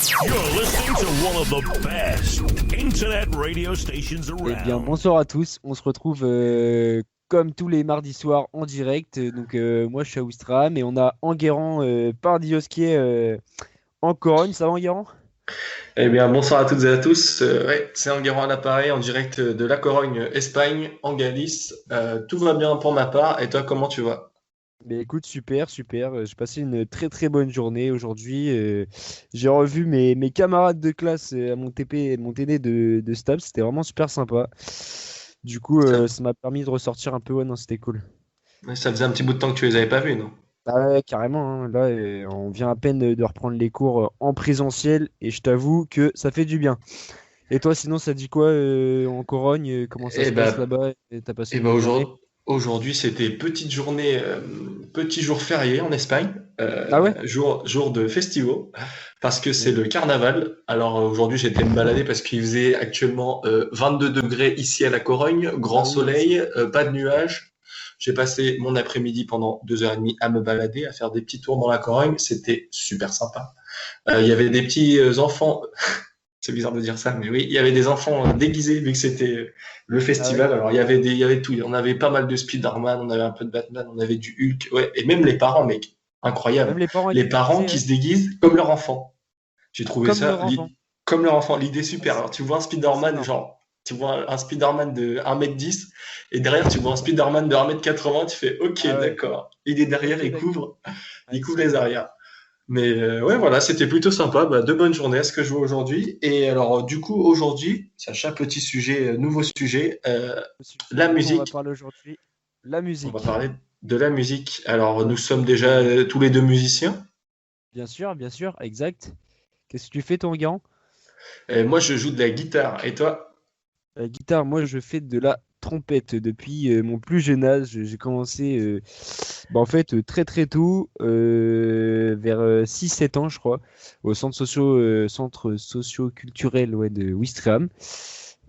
You're listening to one of the best internet radio stations Eh bien, around. bonsoir à tous. On se retrouve comme tous les mardis soirs en direct. Moi, je suis à Ouistreham et on a Enguerrand Pardiosquier en Corogne. Ça va, Enguerrand? Eh bien, bonsoir à toutes et à tous. Ouais, c'est Enguerrand à l'appareil en direct de La Corogne, Espagne, en Galice. Tout va bien pour ma part. Et toi, comment tu vas? Mais écoute, super, super. J'ai passé une très très bonne journée aujourd'hui. J'ai revu mes camarades de classe à mon TP, mon TD de Stab. C'était vraiment super sympa. Du coup, Ça, ça m'a permis de ressortir un peu. Ouais, non, c'était cool. ça faisait un petit bout de temps que tu les avais pas vus, non? Ah ouais, carrément, hein. Là, on vient à peine de reprendre les cours en présentiel et je t'avoue que ça fait du bien. Et toi, sinon, ça dit quoi en Corogne? Comment ça Eh se passe ben, là-bas? T'as passé eh une ben bonne journée? aujourd'hui, c'était petite journée, petit jour férié en Espagne, Ah ouais? jour de festivo, parce que c'est Oui. le carnaval. Alors aujourd'hui, j'étais me balader parce qu'il faisait actuellement 22 degrés ici à La Corogne, grand Ah oui, soleil, pas de nuages. J'ai passé mon après-midi pendant 2 heures et demie à me balader, à faire des petits tours dans La Corogne. C'était super sympa. Il y avait des petits enfants, c'est bizarre de dire ça, mais oui, il y avait des enfants déguisés vu que c'était le ah ouais. festival. Alors il y avait tout. On avait pas mal de Spider-Man, on avait un peu de Batman, on avait du Hulk, ouais, et même les parents, mec, Même incroyable. les parents Les étaient parents déguisés, qui ouais. se déguisent comme leur enfant. J'ai trouvé Comme ça leur enfant. comme leur enfant, l'idée Ah, super. Alors tu vois un c'est Spider-Man, énorme. genre, tu vois un Spider-Man de 1m10, et derrière tu vois un Spider-Man de 1m80, tu fais OK, Ah ouais. d'accord. Il est derrière, Ok, d'accord. Ah, il ils couvre sont les forts. arrières. Mais ouais, voilà, c'était plutôt sympa. Bah, deux bonnes journées à ce que je vois aujourd'hui. Et alors, du coup, aujourd'hui, Sacha, petit sujet, nouveau sujet, la De quoi on va musique. parler aujourd'hui? La On va musique. parler de la musique. Alors, nous Donc, sommes déjà tous les deux musiciens. bien sûr, exact. Qu'est-ce que tu fais, ton Enguerrand? Moi, je joue de la guitare. Et toi? Guitare, moi je fais de la trompette depuis mon plus jeune âge. J'ai commencé très très tôt, vers 6-7 ans je crois, au centre socio-culturel ouais, de Ouistreham.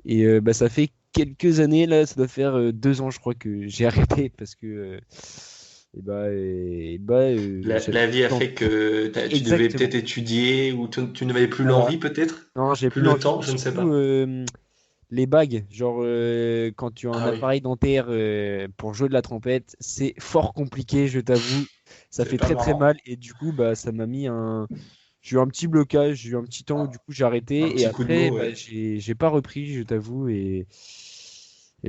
Et ça fait quelques années, là, ça doit faire 2 ans je crois que j'ai arrêté parce que j'avais La vie a plus fait l'envie. que tu devais Exactement. peut-être étudier ou tu n'avais plus Voilà. l'envie, peut-être? Non, j'ai Plus plus le l'envie temps, et je ne sais surtout pas. les bagues, genre quand tu as un Ah oui, appareil dentaire pour jouer de la trompette, c'est fort compliqué, je t'avoue. Ça c'est fait pas très très marrant. mal et du coup bah ça m'a mis un j'ai eu un petit blocage, j'ai eu un petit temps où du coup j'ai Un arrêté et petit coup de après mou, bah, ouais. j'ai pas repris, je t'avoue et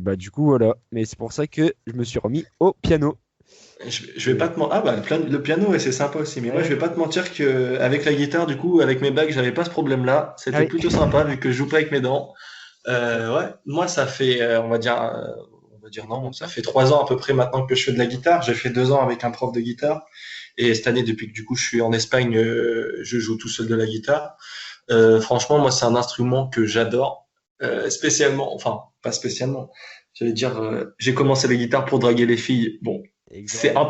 bah du coup voilà. Mais c'est pour ça que je me suis remis au piano. Je vais pas te mentir. Ah bah le piano, ouais, c'est sympa aussi. Mais moi, je Ouais. vais pas te mentir que avec la guitare, du coup, avec mes bagues, j'avais pas ce problème-là. Ah C'était oui. plutôt sympa vu que je joue pas avec mes dents. Ouais. Ouais, moi, ça fait, on va dire Depuis combien non, de ça temps? fait 3 ans à peu près maintenant que je fais de la guitare. J'ai fait 2 ans avec un prof de guitare. Et cette année, depuis que du coup je suis en Espagne, je joue tout seul de la guitare. Franchement, moi, c'est un instrument que j'adore, spécialement, enfin, pas spécialement. J'allais dire, j'ai commencé la guitare pour draguer les filles. Bon, Exactement.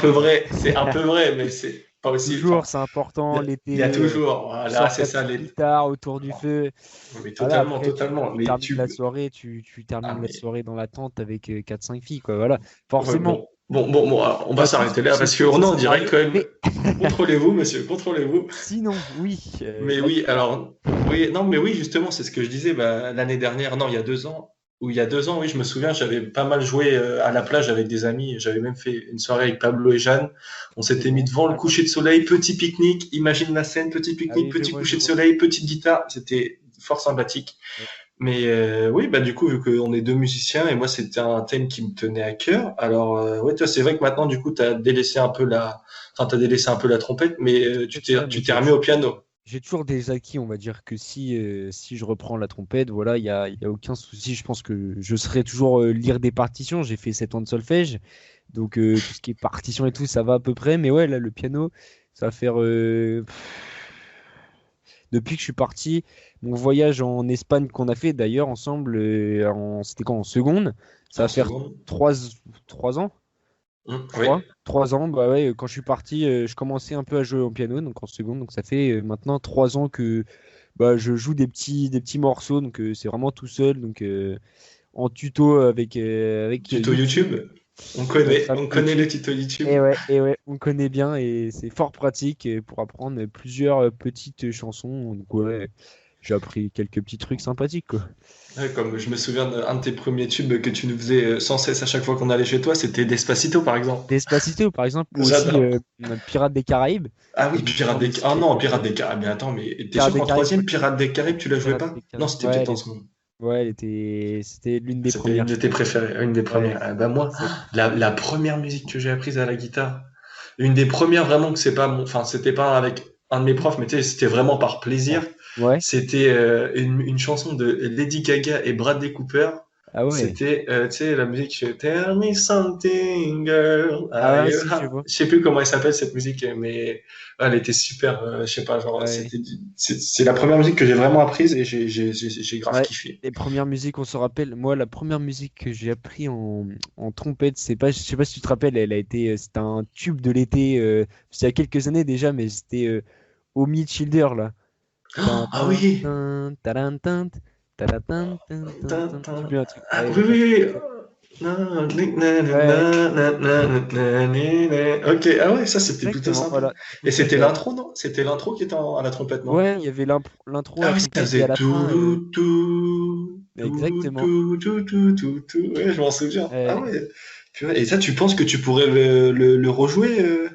c'est un peu vrai, mais c'est pas aussi. Toujours, Enfin, c'est important il y a l'été. toujours, Tu voilà, sors c'est ta ça. petite guitare autour du feu. Mais Voilà, totalement, après, totalement. tu Mais termines la tu, soirée, tu ah termines la mais, soirée dans la tente avec 4-5 filles, quoi. Voilà. ouais, Forcément, bon, alors, on on va a tous s'arrêter là fait parce qu'on ce est en direct scénario, quand même. mais Contrôlez-vous, monsieur, contrôlez-vous. sinon, oui, Mais la oui, guitare. alors, oui, non, mais oui, justement, c'est ce que je disais, bah, l'année dernière, non, il y a 2 ans, ou il y a 2 ans, oui, je me souviens, j'avais pas mal joué à la plage avec des amis, j'avais même fait une soirée avec Pablo et Jeanne, on C'est s'était mis bon, devant le coucher raconte. de soleil, petit pique-nique, imagine la scène, petit Ah pique-nique, oui, je petit vois, je coucher de vois. soleil, petite guitare, c'était fort sympathique. Ouais. Mais oui, bah du coup, vu qu'on est deux musiciens, et moi, c'était un thème qui me tenait à cœur, alors, ouais, toi, c'est vrai que maintenant, du coup, t'as délaissé un peu la trompette, mais En fait, ouais, moi, tu t'es remis au piano. j'ai toujours des acquis, on va dire que si je reprends la trompette, voilà, il y a aucun souci. Je pense que je serai toujours lire des partitions. J'ai fait 7 ans de solfège, donc tout ce qui est partition et tout, ça va à peu près. Mais ouais, là, le piano, ça va faire depuis que je suis parti, mon voyage en Espagne qu'on a fait d'ailleurs ensemble, c'était quand en seconde, ça va En faire seconde. 3 ans, je Oui. crois. 3 ans, bah ouais, quand je suis parti, je commençais un peu à jouer au piano, donc en seconde, donc ça fait maintenant 3 ans que bah, je joue des petits morceaux, donc c'est vraiment tout seul, donc en tuto avec Tuto YouTube. YouTube. On connaît, Notre ami on connaît YouTube. le tuto YouTube. Et ouais, on connaît bien et c'est fort pratique pour apprendre plusieurs petites chansons. Donc ouais, j'ai appris quelques petits trucs sympathiques, quoi. Ouais, comme je me souviens d'un de tes premiers tubes que tu nous faisais sans cesse à chaque fois qu'on allait chez toi, c'était Despacito par exemple. Despacito, par exemple, ou aussi J'adore. Pirates des Caraïbes. Ah oui, Une Pirates chanson des... de Ah non, Pirates Caraïbes. des Caraïbes. Mais attends, mais t'es Pirates sûr des qu'en Caraïbes, troisième, Pirates des Caraïbes, tu la jouais Pirates pas? des Non, Caraïbes. c'était peut-être en second. Ouais, c'était l'une des C'était premières, une de je tes crois. préférées, une des Ouais, premières. Ah, bah moi, exact. la première musique que j'ai apprise à la guitare, une des premières vraiment que c'est pas mon... Enfin, c'était pas avec un de mes profs, mais tu sais, c'était vraiment par Ouais. plaisir. Ouais. C'était une chanson de Lady Gaga et Bradley Cooper. Ah ouais. C'était, tu sais, la musique Tell me something, girl. Ah ouais, si, je vois. Je sais plus comment elle s'appelle cette musique, mais elle était super. Je sais pas, genre, Ouais. c'est la première musique que j'ai vraiment apprise et j'ai grave Ouais. kiffé. Les premières musiques, on se rappelle. Moi, la première musique que j'ai appris en trompette, c'est pas, je sais pas si tu te rappelles, c'était un tube de l'été. C'était il y a quelques années déjà, mais c'était Omi Childer là. Tin, Ah tin, oui! tin, taran, tin, taratin, tin, tin, tin. Je sais plus un truc. Ah, Ouais, oui, bah, ça, oui, oui. c'est- Ouais, Ok, ah ouais, ça c'était plutôt exactement. sympa. Voilà. Du coup, Et ça, c'était j'ai l'intro, non? C'était l'intro qui était à la trompette, non? Ouais, il y avait l'intro à Ah la oui, ça trompette et à faisait la fin. tout, tout, tout, Exactement. tout, tout, tout, tout, tout. Ouais, je m'en souviens. Ah Euh, ouais. Purée. Et ça, tu penses que tu pourrais le rejouer,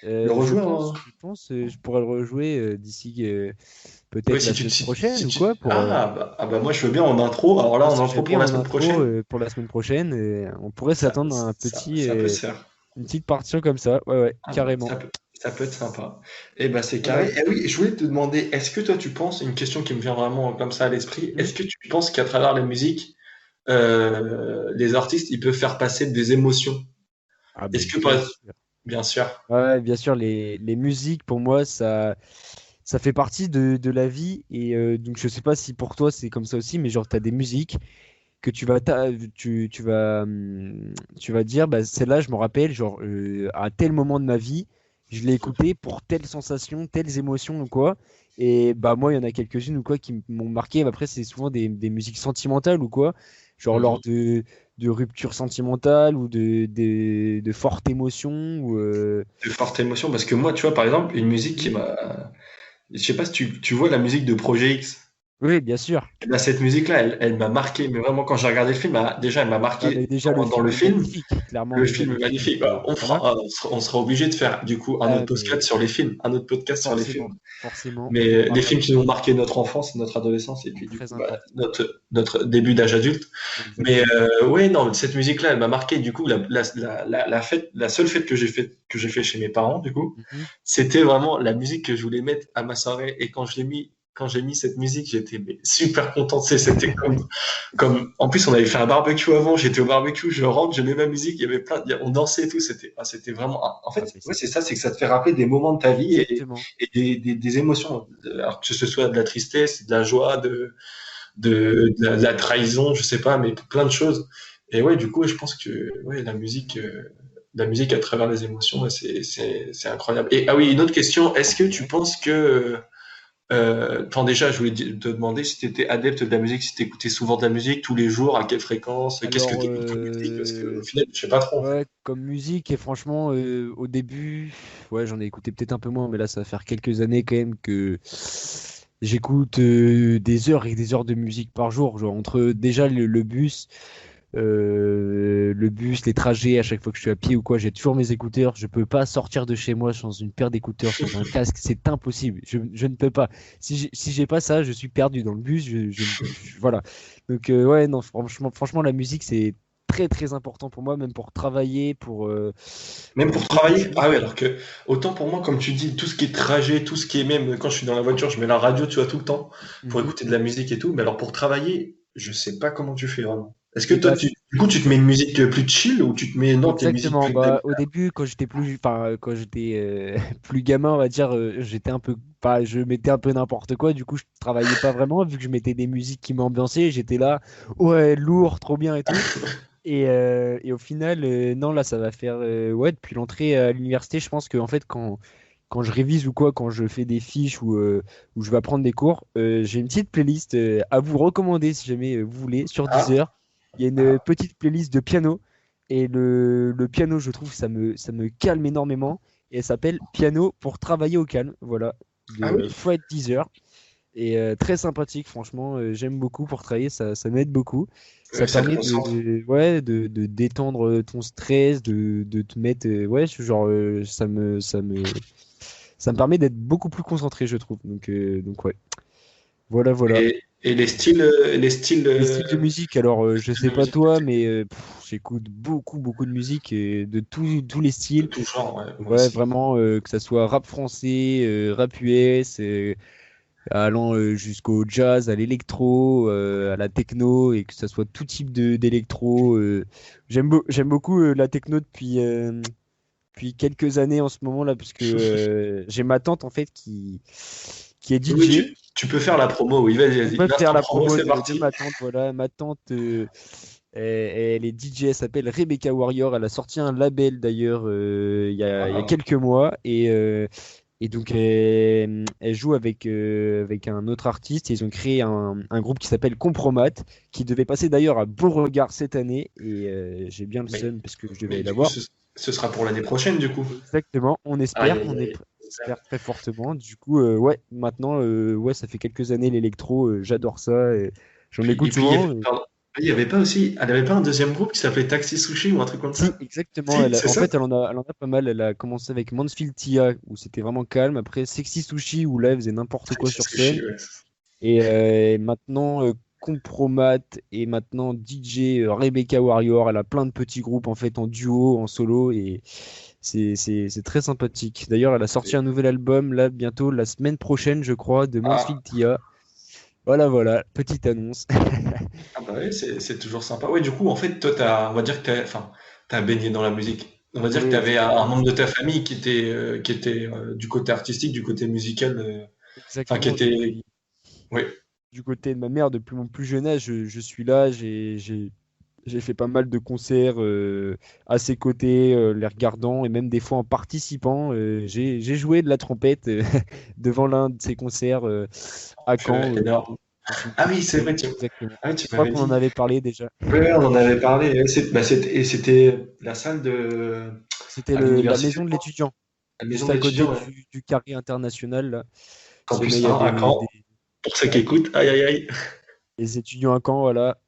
je en... pense, je pourrais le rejouer d'ici Ouais, peut-être la semaine prochaine ou quoi pour. Ah bah moi je veux bien en intro. Alors là, Moi, en si intro j'aime pour bien la en semaine intro prochaine, pour la semaine prochaine, on pourrait s'attendre à ça peut se faire. une petite partition comme ça. Ouais, ouais, Ah bah, carrément. ça peut être sympa. Et bah c'est Ah bah, carré. Et oui, je voulais te demander, est-ce que toi tu penses, une question qui me vient vraiment comme ça à l'esprit, hmm. est-ce que tu penses qu'à travers la musique, les artistes ils peuvent faire passer des émotions? Ah bah, Est-ce que par bien exemple, sûr. bien sûr. Ouais, bien sûr, les musiques, pour moi, ça fait partie de la vie. Et donc, je sais pas si pour toi, c'est comme ça aussi, mais genre, tu as des musiques que tu vas dire, bah, celle-là, je me rappelle, genre, à tel moment de ma vie, je l'ai écoutée pour telle sensation, telles émotions ou quoi. Et bah, moi, il y en a quelques-unes ou quoi qui m'ont marqué. Après, c'est souvent des musiques sentimentales ou quoi, genre lors Mhm. de ruptures sentimentales ou de fortes émotions. Ou, De fortes émotions, parce que moi, tu vois, par exemple, une musique qui Mhm. m'a, je sais pas si tu vois la musique de Projet X. Oui, bien sûr. Eh ben, cette musique-là, elle m'a marqué, mais vraiment quand j'ai regardé le film, déjà elle m'a Ah, mais marqué déjà, le dans le film est film. magnifique. Clairement, Le déjà, film le est film, magnifique. Bah, voilà. on sera obligé de faire du coup un Ah, autre podcast mais sur les films, un autre podcast sur les films. forcément, forcément, on en Mais les parlera films de qui nous ont marqué notre enfance, notre adolescence, et puis du très coup bah, important. notre début d'âge adulte. Mais Exactement. ouais, non, cette musique-là, elle m'a marqué. Du coup, la seule fête que j'ai fait chez mes parents, du coup, Mhm. c'était vraiment la musique que je voulais mettre à ma soirée. Et quand j'ai mis cette musique, j'étais mais, super content. Tu sais, c'était en plus, on avait fait un barbecue avant. J'étais au barbecue, je rentre, je mets ma musique. Il y avait on dansait et tout. C'était vraiment. En Ah, fait, mais ouais, c'est c'est ça, c'est que ça te fait rappeler des moments de ta vie exactement. et des émotions. Alors que ce soit de la tristesse, de la joie, de la trahison, je sais pas, mais plein de choses. Et ouais, du coup, je pense que ouais, la musique à travers les émotions, ouais, c'est incroyable. Et ah oui, une autre question, est-ce que tu Ouais. penses que enfin déjà, je voulais te demander si tu étais adepte de la musique, si tu écoutais souvent de la musique tous les jours, à quelle fréquence, qu'est-ce que Alors, tu écoutes comme musique, parce que au final, je sais pas trop en fait. ouais, comme musique, et franchement, au début, ouais, j'en ai écouté peut-être un peu moins, mais là, ça va faire quelques années quand même que j'écoute des heures et des heures de musique par jour. Genre, entre déjà le bus, les trajets, à chaque fois que je suis à pied ou quoi, j'ai toujours mes écouteurs. Je peux pas sortir de chez moi sans une paire d'écouteurs, sans un casque. C'est impossible. Je ne peux pas. Si j'ai pas ça, je suis perdu dans le bus. Voilà. Donc, ouais, non, franchement, la musique, c'est très, très important pour moi, même pour travailler, Même pour pour beaucoup de travailler, ah choses. oui, alors que autant pour moi, comme tu dis, tout ce qui est trajet, tout ce qui est même quand je suis dans la voiture, je mets la radio, tu vois, tout le temps pour Mhm. écouter de la musique et tout. Mais alors pour travailler, je sais pas comment tu fais vraiment. Est-ce que Et toi, bah, du coup, tu te mets une musique plus chill ou tu te mets non tes musiques exactement. plus Bah, dynamiques? au début, quand j'étais plus gamin, on va dire, j'étais un peu, pas, je mettais un peu n'importe quoi. Du coup, je travaillais pas vraiment vu que je mettais des musiques qui m'ambiançaient. J'étais là, ouais, lourd, trop bien et tout. Et au final, non, là, ça va faire, ouais, depuis l'entrée à l'université, je pense que en fait, quand je révise ou quoi, quand je fais des fiches ou je vais apprendre des cours, j'ai une petite playlist à vous recommander si jamais vous voulez sur Ah, Deezer. Il y a une petite playlist de piano. Et le piano, je trouve, ça me calme énormément. Et elle s'appelle Piano pour travailler au calme. Voilà, Ah de oui, Fred Deezer. Et très sympathique, franchement. J'aime beaucoup pour travailler, ça m'aide beaucoup. Ça ouais, ça te permet concentre. ouais, de détendre ton stress, de te mettre. Ouais, genre, ça me permet d'être beaucoup plus concentré, je trouve. Donc ouais. Voilà, voilà. Et Les styles de musique, alors je styles sais de pas musique que toi, tu mais j'écoute beaucoup, beaucoup de musique et de tous les de styles. tout genre, ouais, moi Ouais, aussi. vraiment, que ça soit rap français, rap US, allant jusqu'au jazz, à l'électro, à la techno, et que ça soit tout type d'électro. J'aime beaucoup la techno depuis quelques années en ce moment là, parce que j'ai ma tante en fait qui est Oui, DJ. tu peux faire la promo, oui, vas-y, On vas-y. peut faire L'instant la promo, promo c'est de parti. ma tante, voilà. Ma tante, elle est DJ, elle s'appelle Rebecca Warrior. Elle a sorti un label d'ailleurs il y a Waouh. quelques mois. Et donc, elle joue avec un autre artiste. Et ils ont créé un groupe qui s'appelle Compromat, qui devait passer d'ailleurs à Beauregard cette année. Et j'ai bien le Mais, seum parce que je devais mais aller la du coup, voir. ce sera pour l'année prochaine, du coup. Exactement, on Aïe, espère, aïe, aïe. on espère très fortement. Du coup, ouais, maintenant, ouais, ça fait quelques années l'électro, j'adore ça. Et j'en Et écoute puis, souvent. pardon, il y avait pas aussi, elle avait pas un deuxième groupe qui s'appelait Taxi Sushi ou un truc comme Si, ça? exactement. Si, c'est En ça? fait, elle en a pas mal. Elle a commencé avec Mansfield Tia, où c'était vraiment calme. Après, Sexy Sushi, où là, elle faisait n'importe quoi Taxi sur Sushi, scène. ouais. Et maintenant, Compromat et maintenant DJ Rebecca Warrior. Elle a plein de petits groupes en fait en duo, en solo. Et c'est très sympathique. D'ailleurs, elle a sorti un nouvel album là, bientôt, la semaine prochaine, je crois, de Ah, Mansfield Tia. Voilà, voilà, petite annonce. ah bah ouais, c'est toujours sympa. Ouais, du coup, en fait, toi, on va dire que enfin, t'as baigné dans la musique. On va dire que Oui, tu avais un exactement. membre de ta famille qui était du côté artistique, du côté musical, enfin, qui Exactement. était, oui. Du côté de ma mère, depuis mon plus jeune âge, je suis là. J'ai fait pas mal de concerts à ses côtés, les regardant et même des fois en participant. J'ai joué de la trompette devant l'un de ses concerts à Caen Énorme. quand j'étais Ah plus oui, c'est jeune. vrai, Exactement. ah oui, tu Je crois m'avais qu'on en dit. avait parlé déjà. Oui, ouais, on en avait parlé. Ouais, et c'était la salle C'était à la l'université, maison de l'étudiant, la maison juste de à côté l'étudiant, ouais. du carré international, là. Si Campus jamais il y a 1 à Caen, pour ceux qui ouais, écoutent. Aïe, aïe, aïe. des étudiants à Caen, voilà.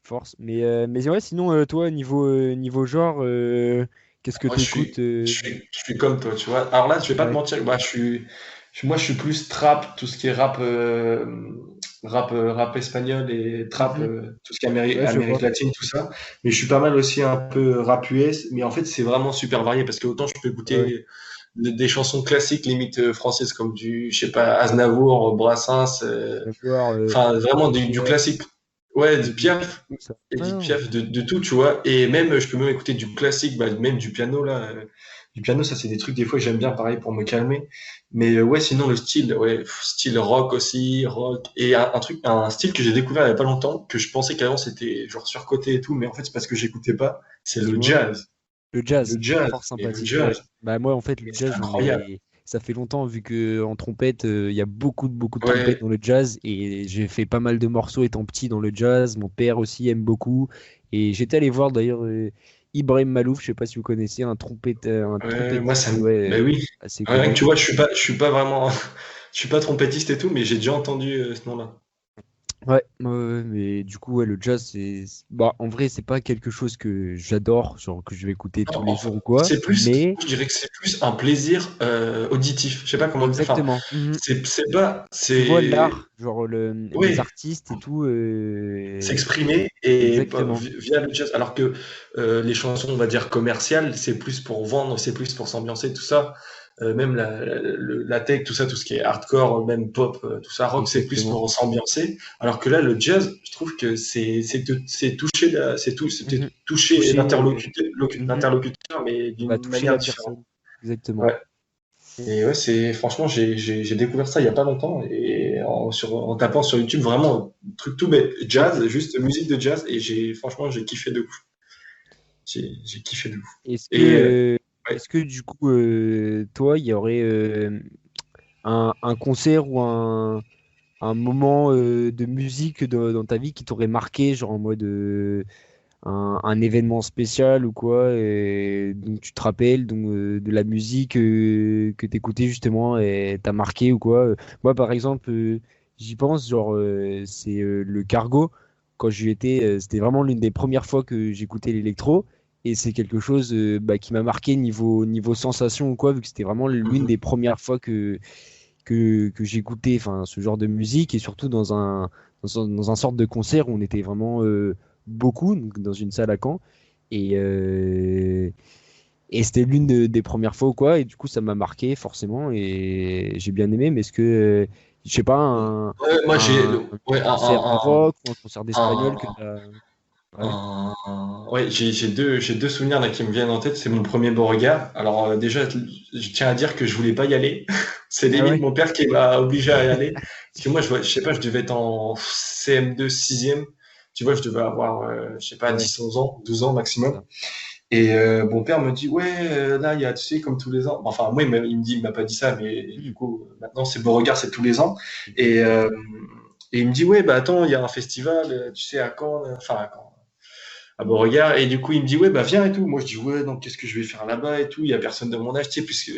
Force. Mais ouais, sinon, toi, niveau genre, qu'est-ce que Moi, je t'écoutes suis, je suis, je suis comme toi, tu vois. Alors là, je vais pas te Ouais. mentir, bah, moi, je suis plus trap, tout ce qui est rap espagnol et trap, Mhm. tout ce qui est Ouais, je Amérique vois. latine, tout ça. Mais je suis pas mal aussi un peu rap US, mais en fait, c'est vraiment super varié parce que autant je peux Ouais, ouais. écouter des chansons classiques, limite françaises, comme je sais pas, Aznavour, Brassens, Je vais voir enfin, vraiment du Piaf, classique. Ouais, du du Piaf, tout ça. Ah Edith non. Piaf, de tout, tu vois. Et même, je peux même écouter du classique, bah, même du piano, là. Du piano, ça, c'est des trucs, des fois, que j'aime bien, pareil, pour me calmer. Mais ouais, sinon, le style, ouais, style rock aussi, rock. Et un style que j'ai découvert il y a pas longtemps, que je pensais qu'avant, c'était genre surcoté et tout, mais en fait, c'est parce que j'écoutais pas, c'est le Dis-moi. jazz. Le Le jazz, jazz, fort et le sympathique, ouais. jazz, Bah moi, en fait, le mais c'est jazz, incroyable. ça fait longtemps, vu que en trompette, il y a beaucoup de trompettes Ouais, dans le jazz, et j'ai fait pas mal de morceaux étant petit dans le jazz. Mon père aussi aime beaucoup. Et j'étais allé voir d'ailleurs Ibrahim Malouf, je sais pas si vous connaissez, un moi, trompettiste, ouais, ben oui. assez Rien que connu. tu vois, je suis pas vraiment, je suis pas trompettiste et tout, mais j'ai déjà entendu ce nom-là. Ouais, mais du coup, ouais, le jazz, bah, en vrai, c'est pas quelque chose que j'adore, genre que je vais écouter tous Non, les jours ou quoi, c'est plus, mais je dirais que c'est plus un plaisir auditif. Je sais pas comment dire. Enfin, exactement. Mhm. c'est pas, Tu vois c'est, l'art, genre les oui, artistes et tout, s'exprimer et exactement. via le jazz. Alors que les chansons, on va dire commerciales, c'est plus pour vendre, c'est plus pour s'ambiancer, tout ça. Même la tech, tout ça, tout ce qui est hardcore, même pop, tout ça, rock, c'est plus Exactement. pour s'ambiancer. Alors que là, le jazz, je trouve que c'est toucher, c'était Mhm. toucher Toucher, mhm. l'interlocuteur, mais Ça va d'une toucher manière la différente. personne. Exactement. Ouais. Et ouais, franchement, j'ai découvert ça il y a pas longtemps et en tapant sur YouTube vraiment truc tout bête, jazz, juste musique de jazz et franchement j'ai kiffé de ouf. J'ai kiffé de ouf. Est-ce que, Et ouais. est-ce que du coup, toi, il y aurait un concert ou un moment de musique dans ta vie qui t'aurait marqué, genre en mode un événement spécial ou quoi, et donc tu te rappelles donc, de la musique que t'écoutais justement et t'as marqué ou quoi. Moi, par exemple, j'y pense, genre, c'est le Cargo. Quand j'y étais, c'était vraiment l'une des premières fois que j'écoutais l'électro. Et c'est quelque chose qui m'a marqué niveau sensation ou quoi, vu que c'était vraiment l'une Mhm. des premières fois que j'écoutais enfin, ce genre de musique, et surtout dans un sorte de concert où on était vraiment beaucoup, donc dans une salle à Caen. Et, euh, et c'était des premières fois ou quoi, et du coup ça m'a marqué forcément, et j'ai bien aimé. Mais est-ce que, je sais pas, Ouais, moi, un ouais, concert rock ou un concert d'espagnol que un- t'as... Ouais. ouais, j'ai deux souvenirs là qui me viennent en tête. C'est mon premier Beauregard. Alors déjà, je tiens à dire que je voulais pas y aller. C'est Ah limite ouais? mon père qui m'a obligé à y aller. Parce que moi, je sais pas, je devais être en CM2, 6e. Tu vois, je devais avoir, je sais pas, Ouais, 10, 11 ans, 12 ans c'est maximum. ça. Et mon père me dit, ouais, là, il y a, tu sais, comme tous les ans. Enfin, moi, il me dit, il m'a pas dit ça, mais du Hmm. coup, maintenant, c'est Beauregard, c'est tous les ans. Et, euh, et il me dit, ouais, bah attends, il y a un festival, tu sais, à Caen, enfin, à Caen, à Beauregard. Et du coup, il me dit, ouais, bah viens et tout. Moi, je dis, ouais, donc qu'est-ce que je vais faire là-bas et tout. Il y a personne de mon âge, tu sais, puisque,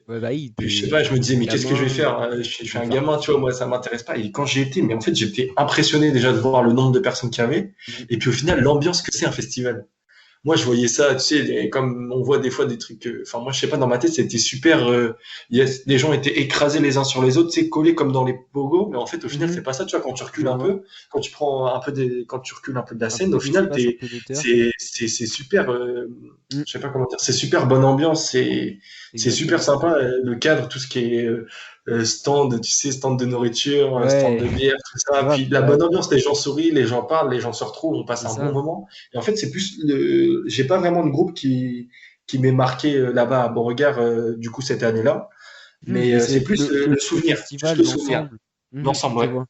Ouais, bah oui, je sais t'es pas, je me disais, mais qu'est-ce que je vais gamin, faire? Je tu suis veux un faire gamin, tu vois, kiffer. moi, ça m'intéresse pas. Et quand j'y étais, mais en fait, j'étais impressionné déjà de voir le nombre de personnes qu'il y avait. Hmm. Et puis au final, l'ambiance que c'est un festival. Moi, je voyais ça, tu sais, comme on voit des fois des trucs. Enfin, moi, je sais pas, dans ma tête, c'était super. Les gens étaient écrasés les uns sur les autres, tu sais, collés comme dans les pogos. Mais en fait, au final, c'est Mhm. pas ça. Tu vois, quand tu recules Je un vois. peu, quand tu recules un peu de la Un scène, au peu final, d'espace, un peu d'auteur. c'est super. Hmm. Je sais pas comment dire. C'est super bonne ambiance. C'est super Exactement. sympa. Le cadre, tout ce qui est stand, tu sais, stand de nourriture, stand Ouais, de bière, tout ça. grave, Puis la bah, bonne ambiance, les gens sourient, les gens parlent, les gens se retrouvent, on passe c'est un bon ça. moment. Et en fait, c'est plus j'ai pas vraiment de groupe qui m'est marqué là-bas à Beauregard, du coup, cette année-là. Mais Mais c'est c'est plus le, le le souvenir, plus festival, le souvenir. l'ensemble. L'ensemble, Je ouais. vois.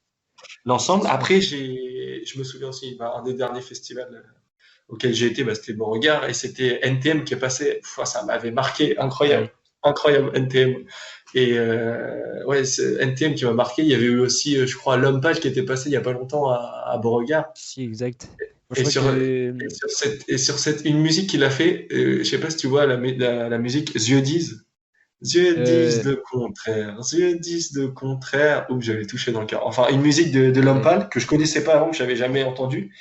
L'ensemble. C'est sûr. Après, je me souviens aussi, bah, un des derniers festivals auquel j'ai été, bah, c'était Beauregard et c'était NTM qui est passé. Pff, ça m'avait marqué, incroyable. Ouais, Incroyable, NTM. Et ouais, c'est NTM qui m'a marqué. Il y avait eu aussi, je crois, L'Homme Pâle qui était passé il y a pas longtemps à Beauregard. si, exact. Moi, je Et crois sur, que. et sur cette, une musique qu'il a fait, je sais pas si tu vois la musique Yeux disent. Yeux disent euh, le contraire, yeux disent le contraire. Oups, j'avais touché dans le cœur. Enfin, une musique de L'Homme ouais, Pâle que je connaissais pas avant, que j'avais jamais entendu.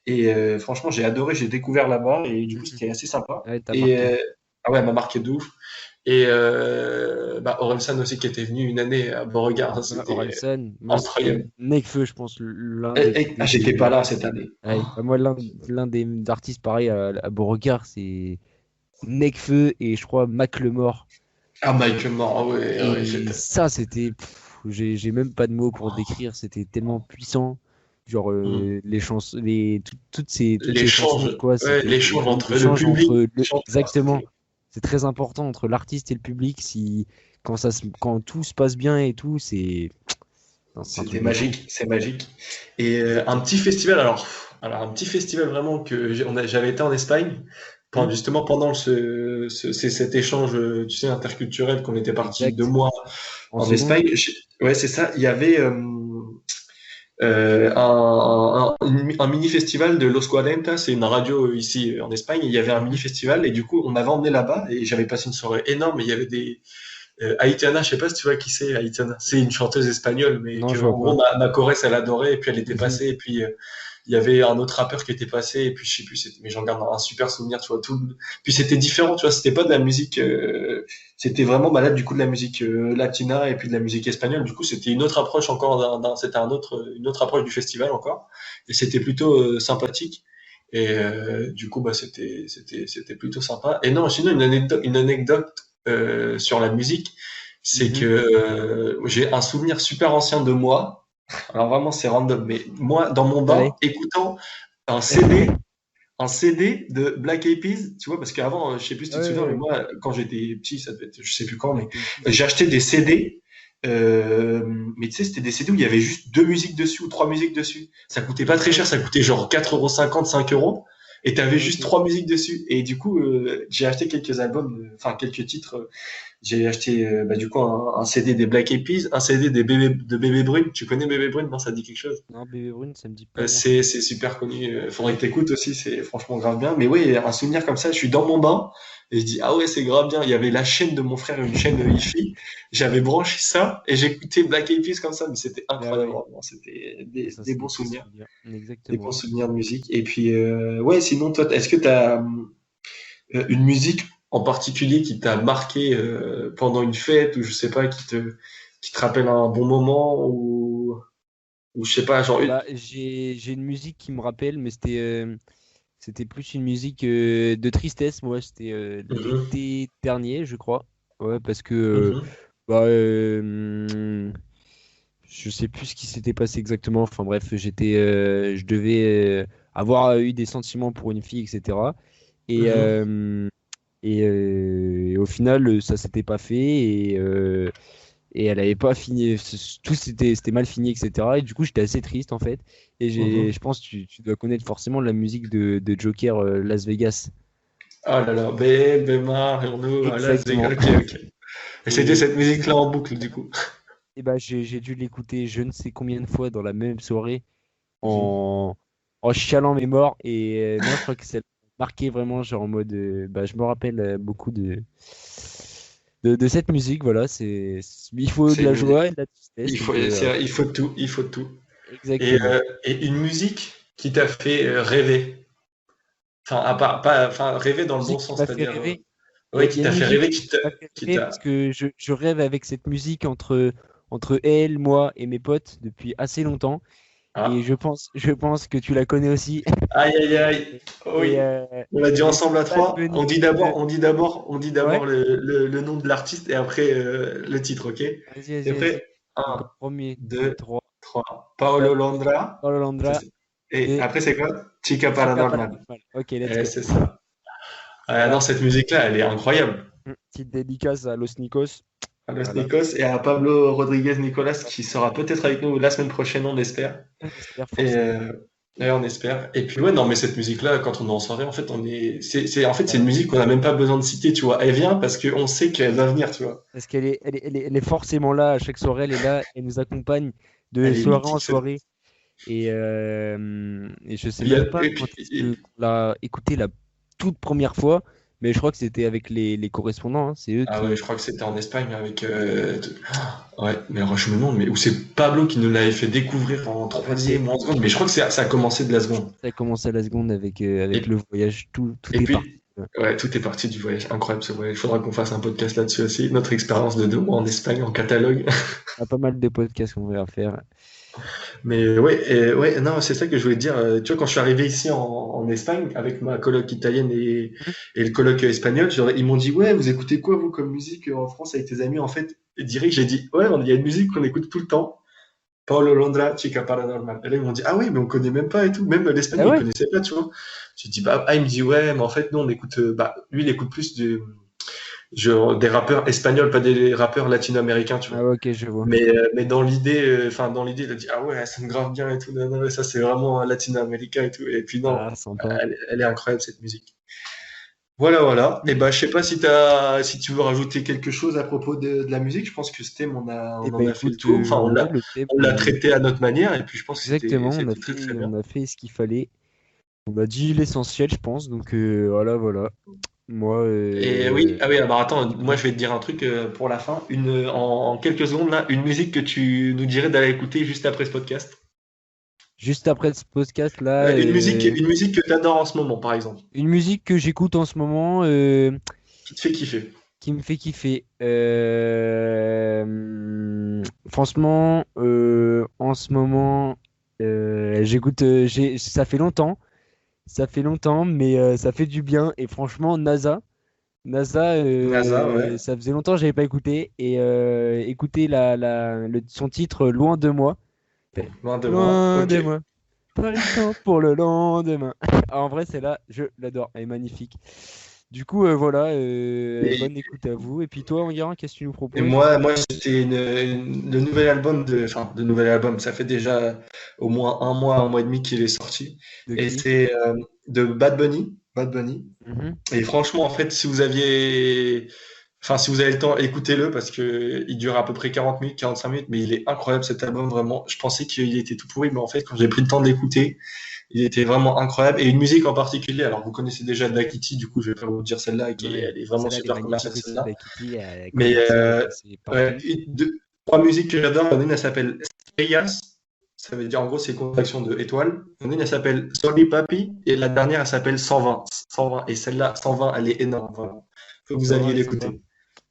Et franchement, j'ai adoré, j'ai découvert là-bas et du coup, mhm. c'était assez sympa. Ouais, t'as Et marqué. ah ouais, elle m'a marqué de ouf. Et bah, Orelsan aussi qui était venu une année à Beauregard, hein, Ouais, c'était Orelsan, moi, c'était incroyable. Nekfeu, je pense, l'un des, Ah, j'étais pas là cette année. ouais, bah, moi, l'un des artistes pareil à Beauregard, c'est Nekfeu et je crois Macklemore. Ah, Michael Moore, ah ouais, ouais, Et j'étais. ça, c'était. J'ai même pas de mots pour décrire, c'était tellement puissant. Genre, Hmm. les chansons, toutes ces chansons, L'échange, quoi, ouais, c'était l'échange entre le l'échange public, entre c'était exactement. C'est très important entre l'artiste et le public. Quand tout se passe bien et tout, non, c'est un c'était truc de fou. magique, c'est magique. Et un Exactement. petit festival, alors un petit festival vraiment que j'avais été en Espagne, Hmm, justement pendant cet échange, tu sais, interculturel qu'on était parti deux exact. mois En en seconde. Espagne. Ouais, c'est ça. Il y avait un mini festival de Los 40, c'est une radio ici en Espagne. Il y avait un mini Mhm. festival et du coup on m'avait emmené là-bas et j'avais passé une soirée énorme. Et il y avait des Aitana, je sais pas si tu vois qui c'est Aitana. C'est une chanteuse espagnole, mais Non, que je vois en gros pas. ma choresse elle adorait et puis elle était Mhm. passée et puis il y avait un autre rappeur qui était passé et puis je sais plus, mais j'en garde un super souvenir, tu vois tout. Puis c'était différent, tu vois, c'était pas de la musique, c'était vraiment malade du coup de la musique latina et puis de la musique espagnole. Du coup c'était une autre approche encore, c'était une autre approche du festival encore et c'était plutôt sympathique. Et du coup bah c'était plutôt sympa. Et non, sinon une anecdote sur la musique, c'est que Mhm. j'ai un souvenir super ancien de moi. Alors vraiment, c'est random, mais moi, dans mon Ouais. bain, écoutant un CD, un CD de Black Eyed Peas, tu vois, parce qu'avant, je sais plus si Ouais, tu te souviens, mais ouais, moi, quand j'étais petit, ça devait être, je sais plus quand, mais Black Eyed Peas. j'achetais des CD, mais tu sais, c'était des CD où il y avait juste deux musiques dessus ou trois musiques dessus. Ça coûtait pas très Ah cher, ouais. ça coûtait genre 4,50 €, 5 €, et t'avais Ah, juste ok. trois musiques dessus. Et du coup, j'ai acheté quelques albums, enfin quelques titres j'ai acheté du coup un CD des Black Eyed Peas, un CD de Bébé Brune. Tu connais Bébé Brune? Non, ça dit quelque chose? Non, Bébé Brune, ça me dit pas C'est grand-chose. c'est super connu. Faudrait que t'écoutes aussi, c'est franchement grave bien. Mais oui, un souvenir comme ça, je suis dans mon bain et je dis ah ouais, c'est grave bien. Il y avait la chaîne de mon frère, une chaîne Wi-Fi. J'avais branché ça et j'écoutais Black Eyed Peas comme ça, mais c'était Ah incroyable. ouais, Vraiment. C'était ça des c'est bons des souvenirs, souvenirs. des bons Exactement. souvenirs de musique. Et puis ouais, sinon toi, est-ce que t'as une musique en particulier qui t'a marqué pendant une fête ou je sais pas, qui te rappelle un bon moment ou je sais pas, genre une. Bah, j'ai une musique qui me rappelle, mais c'était plus une musique de tristesse. Moi, c'était Mhm, l'été dernier, je crois. Ouais, parce que mhm. bah, je sais plus ce qui s'était passé exactement. Enfin bref, je devais avoir eu des sentiments pour une fille, etc. Et, Mhm. au final, ça s'était pas fait et elle avait pas fini. Tout c'était mal fini, etc. Et du coup, j'étais assez triste en fait. Et Mhm. je pense que tu dois connaître forcément la musique de Joker Las Vegas. Ah là là, bébé marions-nous à Las Vegas. Exactement. Ok, ok. Et c'était Et, cette musique-là en boucle, du coup. bah, j'ai dû l'écouter je ne sais combien de fois dans la même soirée Mhm. en, en chialant mes morts. Et non, je crois que c'est marqué vraiment, genre en mode. Bah, je me rappelle beaucoup de cette musique. Voilà, il faut de C'est la une musique. joie et de la tristesse. Donc, Il faut tout, il faut tout. exactement. Et une musique qui t'a fait rêver. Enfin, à part, pas, enfin, rêver dans le bon Musique qui sens, m'a fait c'est-à-dire, rêver. ouais, Il qui y a une t'a fait musique rêver, qui m'a fait qui rêver t'a. parce que je rêve avec cette musique entre elle, moi et mes potes depuis assez longtemps. Et Ah. je pense que tu la connais aussi. Aïe, aïe, aïe. Oh Et, oui. On l'a dit et c'est ensemble à Bad trois. Bunny. On dit Ouais, d'abord le nom de l'artiste et après le titre, ok? Et vas-y. après, Donc en un, premier, 2, deux, 3. trois. Bad Paolo Bunny, Londra. Paulo Ça, Londra et et après, c'est quoi? Chica Chica Paranormal. Paranormal. Ok, let's Eh, go. c'est ça. Ah, non, Voilà. cette musique-là, elle est incroyable. Petite dédicace à Los Nikos. À Los Voilà. Nikos et à Pablo Rodriguez Nicolas qui sera peut-être avec nous la semaine prochaine, on espère. J'espère Et, forcément. on espère. Et puis ouais, non, mais cette musique-là, quand on est en soirée, en fait, en fait, c'est une Voilà. musique qu'on n'a même pas besoin de citer, tu vois. Elle vient parce qu'on sait qu'elle va venir, tu vois. Parce elle est forcément là, à chaque soirée, elle est là, elle nous accompagne de Elle est soirée en mythique, cette. soirée. Et je sais Il y a, même pas et quand puis, est-ce qu'on l'a écouté la toute première fois, mais je crois que c'était avec les correspondants, hein. C'est eux ah ouais, qui. je crois que c'était en Espagne avec. Ouais, mais alors je me demande, mais où c'est Pablo qui nous l'avait fait découvrir en Ah bah, c'est troisième ou en seconde, mais je crois que ça a commencé de la seconde. ça a commencé à la seconde avec le Et, voyage, tout et est parti. puis, ouais, tout est parti du voyage. Incroyable ce voyage. Il faudra qu'on fasse un podcast là-dessus aussi. Notre expérience de 2 mois en Espagne, en catalogue. On a pas mal de podcasts qu'on va faire. Mais ouais, ouais, non, c'est ça que je voulais te dire. Tu vois, quand je suis arrivé ici en Espagne avec ma coloc italienne Mhm. et le coloc espagnol, ils m'ont dit, ouais, vous écoutez quoi, vous, comme musique en France avec tes amis? En fait, direct, j'ai dit, ouais, il y a une musique qu'on écoute tout le temps. Paolo Londra, Chica Paranormal. Et là, ils m'ont dit, ah oui, mais on connaît même pas et tout. Même Ah l'espagnol, ils ouais? connaissaient pas, tu vois. J'ai dit, bah, ah, il me dit, ouais, mais en fait, nous, on écoute, lui, il écoute plus des rappeurs espagnols, pas des rappeurs latino-américains, tu Ah vois. ouais, ok, je vois. Mais dans l'idée, dans l'idée, il a dit, ah ouais, ça me grave bien et tout, non, non, ça c'est vraiment un latino-américain et tout. Et puis non, Ah, sympa. elle est incroyable cette musique. Voilà, voilà. Et bah, je sais pas si tu veux rajouter quelque chose à propos de la musique. Je pense que ce thème, Eh on en ben a fait le écoute, tour. Enfin, ouais, le thème, on l'a traité à notre manière. Et puis, je pense que exactement, c'était très, très bien. on a fait ce qu'il fallait. On a dit l'essentiel, je pense. Donc voilà. Moi, Et oui, ah oui, alors attends, moi je vais te dire un truc pour la fin. En quelques secondes, là, une musique que tu nous dirais d'aller écouter juste après ce podcast. juste après ce podcast là, Une musique que tu adores en ce moment, par exemple, une musique que j'écoute en ce moment qui te fait kiffer. qui me fait kiffer. Franchement, en ce moment, j'écoute. Ça fait longtemps, mais ça fait du bien. Et franchement, NASA, NASA, ouais. ça faisait longtemps que j'avais pas écouté. Et écouter son titre Loin de moi. Fait, Loin de moi. Loin Ok. de moi. Pas le temps pour le lendemain. En vrai, c'est là, je l'adore. Elle est magnifique. Du coup, voilà, Et, bonne écoute à vous. Et puis toi, Enguerrand, qu'est-ce que tu nous et proposes? moi, c'était le nouvel album de nouvel album. Ça fait déjà au moins un mois et demi qu'il est sorti. De Et qui? c'est de Bad Bunny. Bad Bunny. Mhm. Et franchement, en fait, si vous aviez, Enfin, si vous avez le temps, écoutez-le parce que il dure à peu près 40 minutes, 45 minutes, mais il est incroyable cet album, vraiment. Je pensais qu'il était tout pourri, mais en fait, quand j'ai pris le temps de l'écouter, il était vraiment incroyable. Et une musique en particulier, alors vous connaissez déjà Dakiti, du coup, je vais pas vous dire celle-là, elle est vraiment Celle-là, elle est super commerciale, magnifique aussi, celle-là. Dakiti, elle Mais c'est ouais, partout. trois musiques que j'adore. Une, elle s'appelle Estrellas. Ça veut dire, en gros, c'est une contraction de étoile. Une, elle s'appelle Sorry Papi. Et la dernière, elle s'appelle 120. 120. Et celle-là, 120, elle est énorme, vraiment. Faut que vous alliez 120, c'est quoi? l'écouter.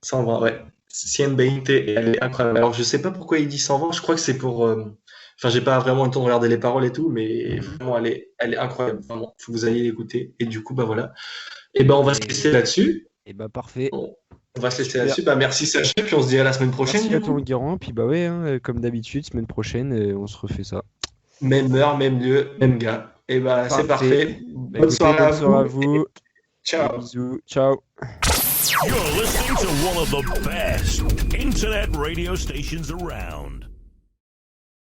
120, ouais. Cien Veinte, et elle est incroyable. Alors, je sais pas pourquoi il dit 120. Je crois que c'est pour. Enfin, j'ai pas vraiment le temps de regarder les paroles et tout, mais vraiment, elle est incroyable. Vraiment, faut que vous alliez l'écouter. Et du coup, bah voilà. Et ben, on va se laisser là-dessus. Et bah parfait. On va se laisser Super. là-dessus. Bah, merci Sacha, puis on se dit à la semaine prochaine. Merci du à toi coup. Enguerrand, puis bah ouais, hein, comme d'habitude, semaine prochaine, on se refait ça. Même heure, même lieu, même gars. Et bah, c'est parfait. Bah, Bonne écoutez, soirée à bonne soirée à vous. vous. Ciao. Des bisous. Ciao. You're listening to one of the best internet radio stations around.